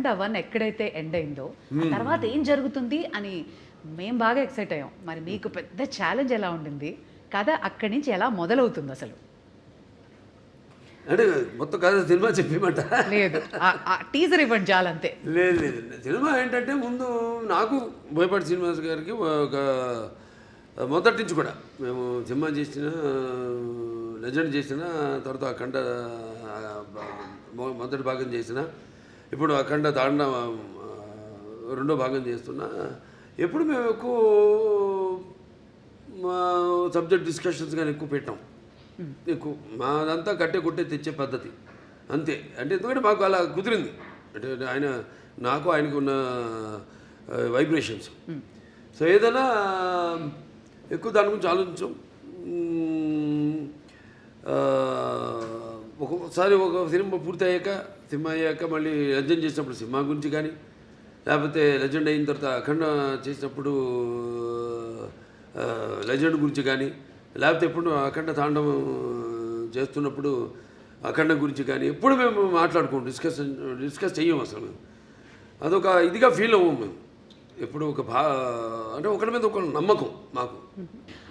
అఖండ 1 ఎక్కడైతే ఎండ్ అయిందో ఆ తర్వాత ఏం జరుగుతుంది అని మేము బాగా ఎక్సైట్ అయ్యాం. మరి మీకు పెద్ద ఛాలెంజ్ ఎలా ఉండింది? కథ అక్కడి నుంచి ఎలా మొదలవుతుంది అసలు? అంటే మొత్తం కథ సినిమా చెప్పిమంట లేదు, టీజర్ ఇవ్వండి చాలంతే. లేదు లేదు, సినిమా ఏంటంటే ముందు నాకు బోయపాటి శ్రీనివాస్ గారికి ఒక మొదటి నుంచి కూడా మేము సినిమా చేసిన లెజెండ్ చేసిన తర్వాత అఖండ మొదటి భాగం చేసిన, ఇప్పుడు అఖండ తాండ రెండో భాగం చేస్తున్నా. ఎప్పుడు మేము ఎక్కువ సబ్జెక్ట్ డిస్కషన్స్ కానీ ఎక్కువ పెట్టాం. ఎక్కువ మాదంతా కట్టే కొట్టే తెచ్చే పద్ధతి అంతే. అంటే ఎందుకంటే మాకు అలా కుదిరింది, అంటే ఆయన నాకు ఆయనకు ఉన్న వైబ్రేషన్స్. సో ఏదైనా ఎక్కువ దాని గురించి ఆలోచించాం. ఒక్కొక్కసారి ఒక సినిమా పూర్తి అయ్యాక మళ్ళీ లెజెండ్ చేసినప్పుడు సినిమా గురించి కానీ, లేకపోతే లెజెండ్ అయిన తర్వాత అఖండ చేసినప్పుడు లెజెండ్ గురించి కానీ, లేకపోతే ఎప్పుడు అఖండ తాండవం చేస్తున్నప్పుడు అఖండ గురించి కానీ ఎప్పుడు మేము మాట్లాడుకోం, డిస్కస్ చెయ్యం అసలు. మేము అదొక ఇదిగా ఫీల్ అవ్వం మేము ఎప్పుడు. అంటే ఒకరి మీద ఒక నమ్మకం మాకు.